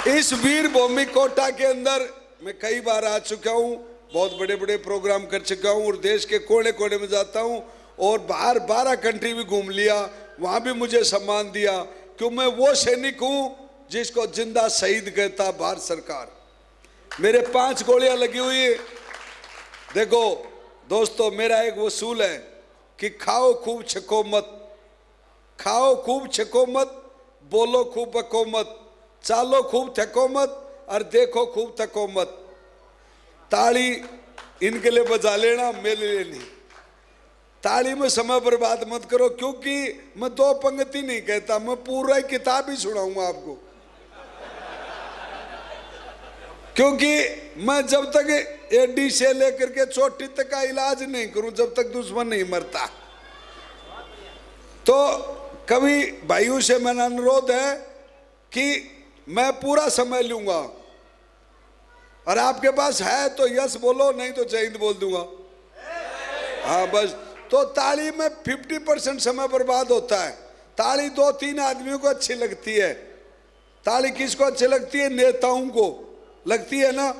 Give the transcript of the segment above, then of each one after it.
इस वीर भूमि कोटा के अंदर मैं कई बार आ चुका हूँ, बहुत बड़े बड़े प्रोग्राम कर चुका हूँ और देश के कोने कोने में जाता हूँ और बाहर 12 कंट्री भी घूम लिया, वहाँ भी मुझे सम्मान दिया क्यों मैं वो सैनिक हूँ जिसको जिंदा शहीद कहता भारत सरकार। मेरे 5 गोलियां लगी हुई है। देखो दोस्तों, मेरा एक वसूल है कि खाओ खूब छको मत, खाओ खूब छको मत, बोलो खूब बको मत, चालो खूब थको मत और देखो खूब थको मत। ताली इनके लिए बजा लेना, मेरे लिए नहीं। ताली में समय बर्बाद मत करो, क्योंकि मैं 2 पंक्ति नहीं कहता, मैं पूरा किताब ही सुनाऊंगा आपको। क्योंकि मैं जब तक एडी से लेकर के चोटी तक का इलाज नहीं करूं, जब तक दुश्मन नहीं मरता। तो कभी भाइयों से मेरा अनुरोध है कि मैं पूरा समय लूंगा और आपके पास है तो यस बोलो, नहीं तो जय हिंद बोल दूंगा। हाँ बस, तो ताली में 50% समय बर्बाद होता है। ताली 2-3 आदमियों को अच्छी लगती है। ताली किसको अच्छी लगती है? नेताओं को लगती है ना।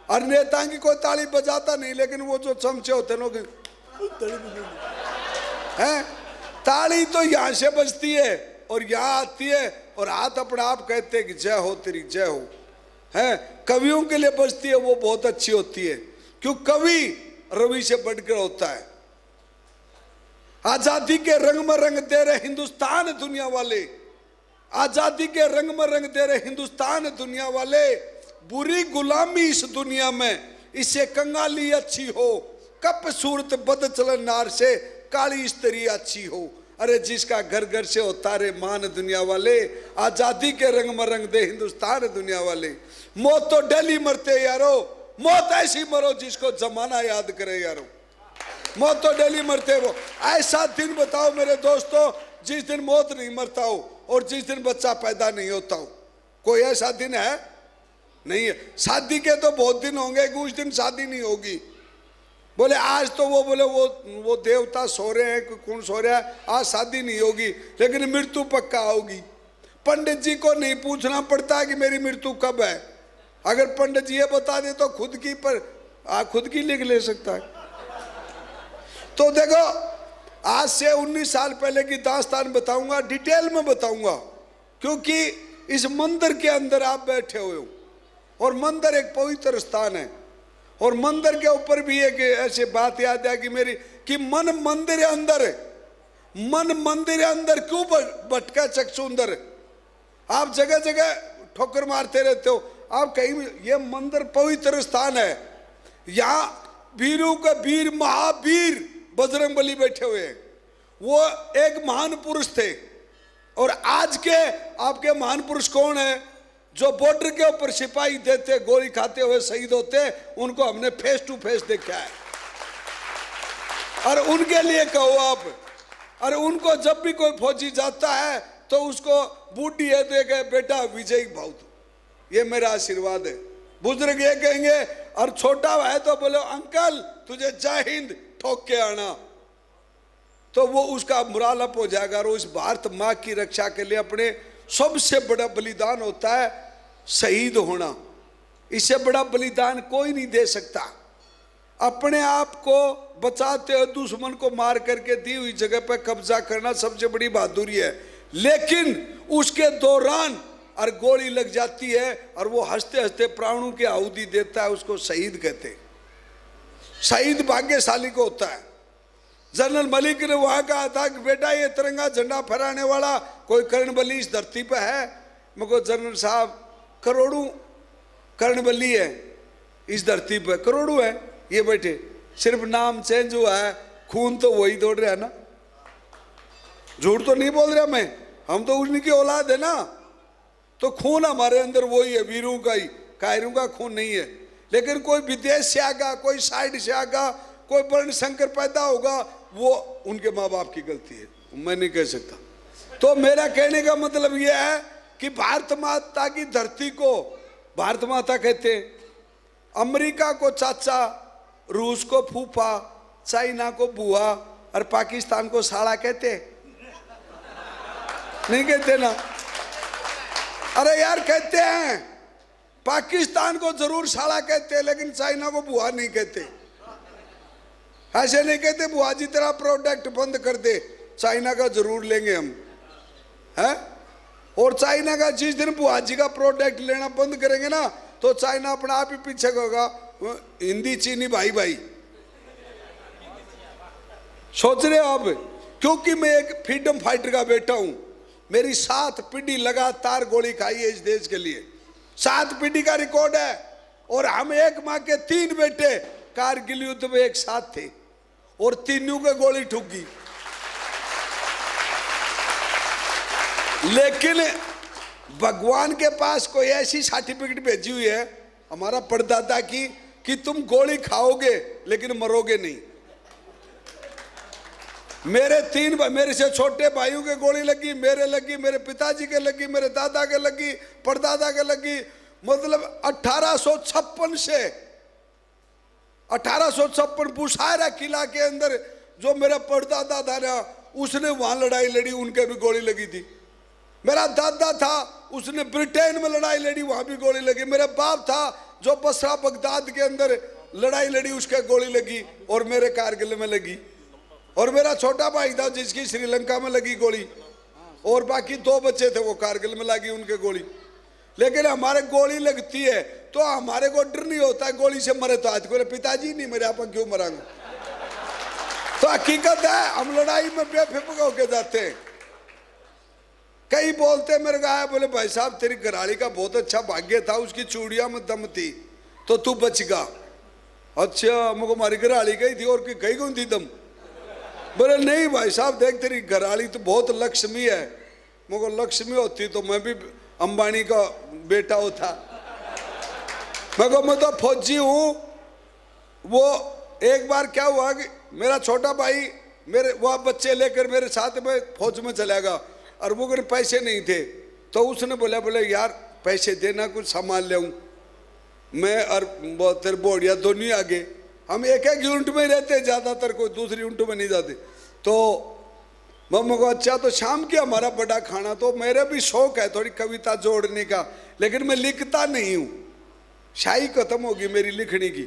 और नेता की कोई ताली बजाता नहीं, लेकिन वो जो चमचे होते हैं लोग हैं, ताली तो यहाँ से बजती है और यहाँ आती है और हाथ अपने आप कहते हैं कि जय हो तेरी जय हो। है कवियों के लिए बजती है, वो बहुत अच्छी होती है, क्यों कवि रवि से बढ़कर होता है। आजादी के रंग में रंग दे रहे हिंदुस्तान दुनिया वाले, आजादी के रंग में रंग दे रहे हिंदुस्तान दुनिया वाले। बुरी गुलामी इस दुनिया में, इससे कंगाली अच्छी हो, कप सूरत बद चलन नार से काली स्त्री अच्छी हो। अरे जिसका घर घर से होता रे मान दुनिया वाले, आजादी के रंग में रंग दे हिंदुस्तान दुनिया वाले। मौत तो डेली मरते यारो, मौत ऐसी मरो जिसको जमाना याद करे यारो। मौत तो डेली मरते हो। ऐसा दिन बताओ मेरे दोस्तों जिस दिन मौत नहीं मरता हो और जिस दिन बच्चा पैदा नहीं होता हो। कोई ऐसा दिन है? नहीं है। शादी के तो बहुत दिन होंगे कि उस दिन शादी नहीं होगी। बोले आज तो वो बोले वो देवता सो रहे हैं, कौन सो रहा है, आज शादी नहीं होगी, लेकिन मृत्यु पक्का होगी। पंडित जी को नहीं पूछना पड़ता कि मेरी मृत्यु कब है। अगर पंडित जी ये बता दे तो खुद की लिख ले सकता है। तो देखो, आज से 19 साल पहले की दास्तान बताऊंगा, डिटेल में बताऊंगा, क्योंकि इस मंदिर के अंदर आप बैठे हुए हो और मंदिर एक पवित्र स्थान है। और मंदिर के ऊपर भी एक ऐसी बात याद है कि मेरी कि मन मंदिर अंदर है, मन मंदिर अंदर क्यों भटका चकचुंदर। आप जगह जगह ठोकर मारते रहते हो, आप कहीं भी, ये मंदिर पवित्र स्थान है। यहाँ वीरों का वीर महावीर बजरंगबली बैठे हुए हैं। वो एक महान पुरुष थे। और आज के आपके महान पुरुष कौन है? जो बॉर्डर के ऊपर सिपाही देते, गोली खाते हुए शहीद होते, उनको हमने फेस टू फेस देखा है। और उनके लिए कहो आप, और उनको जब भी कोई फौजी जाता है तो उसको बूढ़ी है तो कहे बेटा विजय भाव दो। ये मेरा आशीर्वाद है। बुजुर्ग ये कहेंगे, और छोटा है तो बोले अंकल तुझे जय हिंद ठोक के आना, तो वो उसका मुराल अप हो जाएगा। और उस भारत माँ की रक्षा के लिए अपने सबसे बड़ा बलिदान होता है शहीद होना। इससे बड़ा बलिदान कोई नहीं दे सकता। अपने आप को बचाते हुए दुश्मन को मार करके दी हुई जगह पर कब्जा करना सबसे बड़ी बहादुरी है। लेकिन उसके दौरान और गोली लग जाती है और वो हंसते हंसते प्राणों की आहुति देता है, उसको शहीद कहते हैं। शहीद भाग्यशाली को होता है। जनरल मलिक ने वहां कहा था कि बेटा ये तिरंगा झंडा फहराने वाला कोई कर्णबली इस धरती पर है? मैं को जनरल साहब करोड़ों कर्णबली है इस धरती पर, करोड़ों है ये बैठे, सिर्फ नाम चेंज हुआ है, खून तो वही दौड़ रहा है ना। झूठ तो नहीं बोल रहा मैं, हम तो उन्हीं की औलाद है ना। तो खून हमारे अंदर वही है, वीरों का ही, कायरों का खून नहीं है। लेकिन कोई विदेश से आगा, कोई साइड से आगा, कोई वर्ण संकर पैदा होगा, वो उनके माँ बाप की गलती है, मैं नहीं कह सकता। तो मेरा कहने का मतलब यह है कि भारत माता की धरती को भारत माता कहते हैं। अमेरिका को चाचा, रूस को फूफा, चाइना को बुआ और पाकिस्तान को साला कहते नहीं कहते ना। अरे यार कहते हैं पाकिस्तान को जरूर साला कहते हैं, लेकिन चाइना को बुआ नहीं कहते। ऐसे नहीं कहते बुआ जी तेरा प्रोडक्ट बंद कर दे, चाइना का जरूर लेंगे हम, हैं? और चाइना का जिस दिन बुआ जी का प्रोडक्ट लेना बंद करेंगे ना, तो चाइना अपना आप ही पीछे होगा, हिंदी चीनी भाई भाई। सोच रहे हो आप? क्योंकि मैं एक फ्रीडम फाइटर का बेटा हूं, मेरी 7 पीढ़ी लगातार गोली खाई है इस देश के लिए, 7 पीढ़ी का रिकॉर्ड है। और हम एक माँ के 3 बेटे कारगिल युद्ध में एक साथ थे और तीनों के गोली ठुकी। लेकिन भगवान के पास कोई ऐसी सर्टिफिकेट भेजी हुई है हमारा परदादा की कि तुम गोली खाओगे लेकिन मरोगे नहीं। मेरे 3 मेरे से छोटे भाइयों के गोली लगी, मेरे लगी, मेरे पिताजी के लगी, मेरे दादा के लगी, परदादा के लगी। मतलब 1856 से 1856 बुशायरा किला के अंदर जो मेरा परदादा था ना, उसने वहां लड़ाई लड़ी, उनके भी गोली लगी थी। मेरा दादा था, उसने ब्रिटेन में लड़ाई लड़ी, वहां भी गोली लगी। मेरा बाप था जो बसरा बगदाद के अंदर लड़ाई लड़ी, उसके गोली लगी और मेरे कारगिल में लगी। और मेरा छोटा भाई था जिसकी श्रीलंका में लगी गोली, और बाकी 2 बच्चे थे वो कारगिल में लगी उनके गोली। लेकिन हमारे गोली लगती है तो हमारे को डर नहीं होता है गोली से मरे तो आज को पिताजी नहीं मेरे आप क्यों मरांगे। तो हकीकत है हम लड़ाई में बेफिक्र होके जाते हैं। कई बोलते मेरे को आया, बोले भाई साहब तेरी घराड़ी का बहुत अच्छा भाग्य था, उसकी चूड़िया में दम थी तो तू बच गया। अच्छा मुझको हमारी घराड़ी गई थी और कहीं कौन थी दम? बोले नहीं भाई साहब देख तेरी घराड़ी तो बहुत लक्ष्मी है। मुझको लक्ष्मी होती तो मैं भी अंबानी का बेटा होता। मैं तो फौजी हूँ। वो एक बार क्या हुआ कि मेरा छोटा भाई मेरे वह बच्चे लेकर मेरे साथ में फौज में चला गया और वो अगर पैसे नहीं थे तो उसने बोले यार पैसे देना कुछ सामान ले आऊँ। मैं और तेरे बोढ़िया दोनों आगे, हम एक यूनिट में रहते, ज़्यादातर कोई दूसरी यूनिट में नहीं जाते। तो मम्मी को अच्छा तो शाम के हमारा बड़ा खाना, तो मेरे भी शौक है थोड़ी कविता जोड़ने का, लेकिन मैं लिखता नहीं हूँ, शाही खत्म होगी मेरी लिखने की।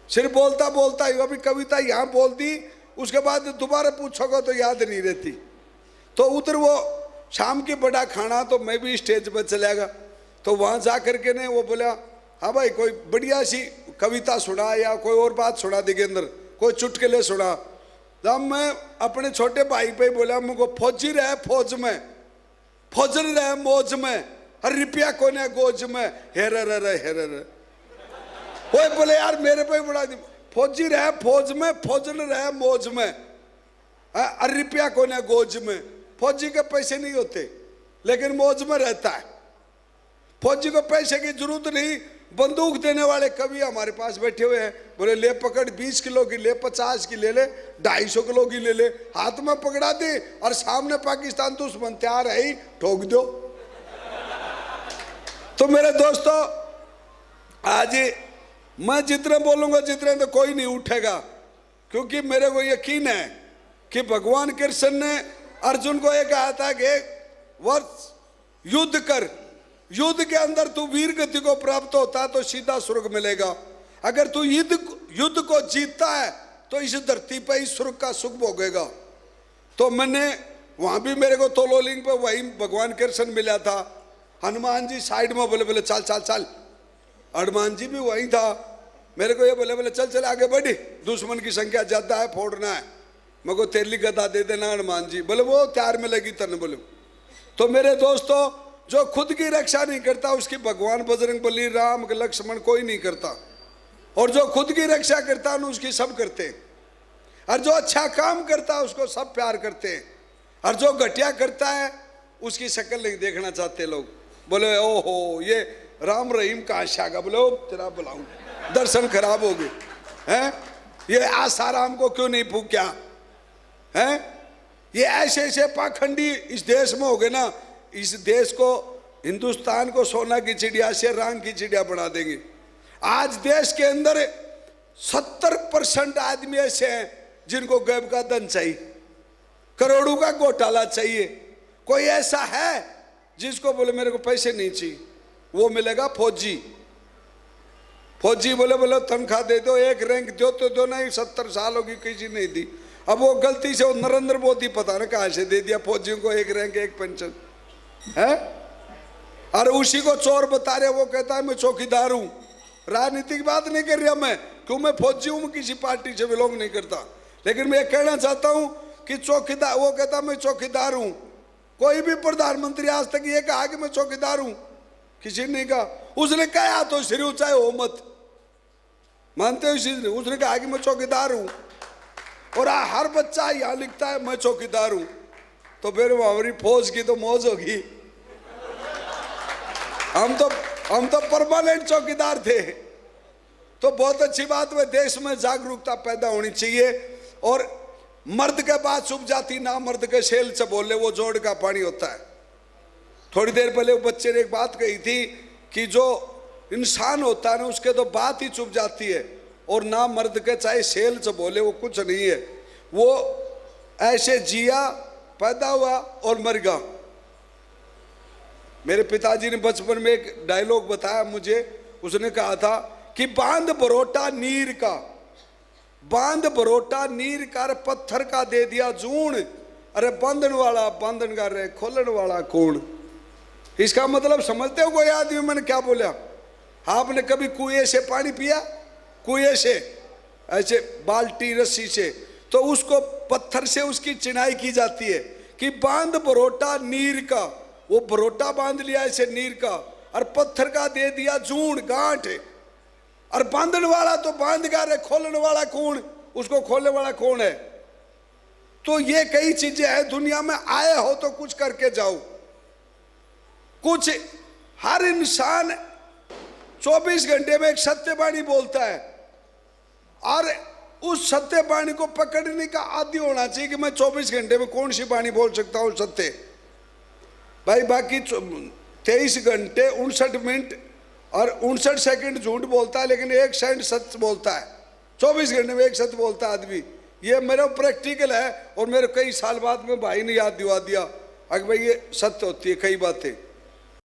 सिर्फ बोलता बोलता ही अभी कविता यहाँ बोल दी, उसके बाद दोबारा पूछोगे तो याद नहीं रहती। तो उधर वो शाम के बड़ा खाना, तो मैं भी स्टेज पर चला गया। तो वहाँ जा करके ने वो बोला हाँ भाई कोई बढ़िया सी कविता सुना या कोई और बात सुना दी के अंदर, कोई चुटकुले सुना। जब मैं अपने छोटे भाई पे बोला मुझको फौजी रहे फौज में, फौजन रहे मौज में, हर रुपया कोने गोज में, हेर वो बोले यार मेरे पे बड़ा फौजी रहे फौज में, फौजन रहे मौज में, हर रुपया कोने गोज में। फौजी के पैसे नहीं होते लेकिन मौज में रहता है। फौजी को पैसे की जरूरत नहीं, बंदूक देने वाले कवि हमारे पास बैठे हुए हैं। बोले ले पकड़ 20 किलो की ले, 50 की ले ले, 250 किलो की ले ले, हाथ में पकड़ा दे और सामने पाकिस्तान दुश्मन तैयार है ही, ठोक दो। तो मेरे दोस्तों आज मैं जितने बोलूंगा जितने तो कोई नहीं उठेगा, क्योंकि मेरे को यकीन है कि भगवान कृष्ण ने अर्जुन को यह कहा था कि वर्ष युद्ध कर, युद्ध के अंदर तू वीर गति को प्राप्त होता तो सीधा स्वर्ग मिलेगा। अगर तू युद्ध को जीतता है तो इस धरती पर ही स्वर्ग का सुख भोगेगा। तो मैंने वहां भी मेरे को तोलोलिंग पे वही भगवान कृष्ण मिला था। हनुमान जी साइड में बोले चल चल चल, हनुमान जी भी वही था। मेरे को ये बोले चल चल आगे बढ़ी, दुश्मन की संख्या ज्यादा है, फोड़ना है। मेरे को तेरली गदा दे देना हनुमान जी। बोले वो तैयार में लगी तन बोले। तो मेरे दोस्तों जो खुद की रक्षा नहीं करता उसकी भगवान बजरंगबली राम लक्ष्मण कोई नहीं करता, और जो खुद की रक्षा करता है उसकी सब करते हैं। और जो अच्छा काम करता है उसको सब प्यार करते हैं, और जो घटिया करता है उसकी शक्ल नहीं देखना चाहते लोग। बोले ओहो ये राम रहीम का आशा, बोले ओ तेरा बुलाऊं, दर्शन खराब हो गए हैं, ये आसाराम को क्यों नहीं फूक्या है। ये ऐसे ऐसे पाखंडी इस देश में हो गए ना, इस देश को हिंदुस्तान को सोना की चिड़िया से रंग की चिड़िया बना देंगे। आज देश के अंदर 70% आदमी ऐसे हैं जिनको गैब का धन चाहिए, करोड़ों का घोटाला चाहिए। कोई ऐसा है जिसको बोले मेरे को पैसे नहीं चाहिए वो मिलेगा फौजी। फौजी बोले बोले तनख्वाह दे दो, एक रैंक दो तो दो, नहीं 70 साल होगी किसी नहीं दी। अब वो गलती से वो नरेंद्र मोदी पता ना कहाँ से दे दिया फौजियों को एक रैंक एक पेंशन है। और उसी को चोर बता रहे, वो कहता है मैं चौकीदार हूँ। राजनीतिक बात नहीं कर रहा मैं, क्यों मैं फौजी हूँ, किसी पार्टी से बिलोंग नहीं करता, लेकिन मैं कहना चाहता हूँ कि चौकीदार, वो कहता मैं चौकीदार हूँ। कोई भी प्रधानमंत्री आज तक ये कहा कि मैं चौकीदार हूँ? किसी ने कहा। उसने कहा तो सिर ऊंचाई हो मत, मानते हो इसी? उसने कहा कि मैं चौकीदार हूँ, और हर बच्चा यहाँ लिखता है मैं चौकीदार हूँ। तो फिर हमारी फौज की तो मौज होगी। हम तो परमानेंट चौकीदार थे। तो बहुत अच्छी बात है, देश में जागरूकता पैदा होनी चाहिए। और मर्द के बाद चुप जाती, ना मर्द के शेल से बोले वो जोड़ का पानी होता है। थोड़ी देर पहले वो बच्चे ने एक बात कही थी कि जो इंसान होता है ना उसके तो बात ही चुप जाती है, और ना मर्द के चाहे शेल से बोले वो कुछ नहीं है। वो ऐसे जिया, पैदा हुआ और मर गया। मेरे पिताजी ने बचपन में एक डायलॉग बताया मुझे, उसने कहा था कि बांध बरोटा नीर का, बांध बरोटा नीर का, पत्थर का दे दिया जून, अरे बंधन वाला बंधन का रे खोलन वाला कौन। इसका मतलब समझते हो कोई आदमी मैंने क्या बोला? आपने कभी कुएं से पानी पिया? कुएं से ऐसे बाल्टी रस्सी से, तो उसको पत्थर से उसकी चिनाई की जाती है कि बांध बरोटा नीर का, वो बरोटा बांध लिया ऐसे नीर का, और पत्थर का दे दिया जून गांठ, और बांधने वाला तो बांध गया रे, खोलने वाला कौन, उसको खोलने वाला कौन है? तो ये कई चीजें हैं दुनिया में, आए हो तो कुछ करके जाओ। कुछ हर इंसान 24 घंटे में एक सत्यवाणी बोलता है, और उस सत्यवाणी को पकड़ने का आदी होना चाहिए कि मैं 24 घंटे में कौन सी वाणी बोल सकता हूँ सत्य। भाई बाकी 23 घंटे 59 मिनट और 59 सेकंड झूठ बोलता है, लेकिन 1 सेकंड सच बोलता है। 24 घंटे में एक सच बोलता है आदमी। ये मेरा प्रैक्टिकल है, और मेरे कई साल बाद में भाई ने याद दिवा दिया अगर भाई ये सत्य होती है कई बातें।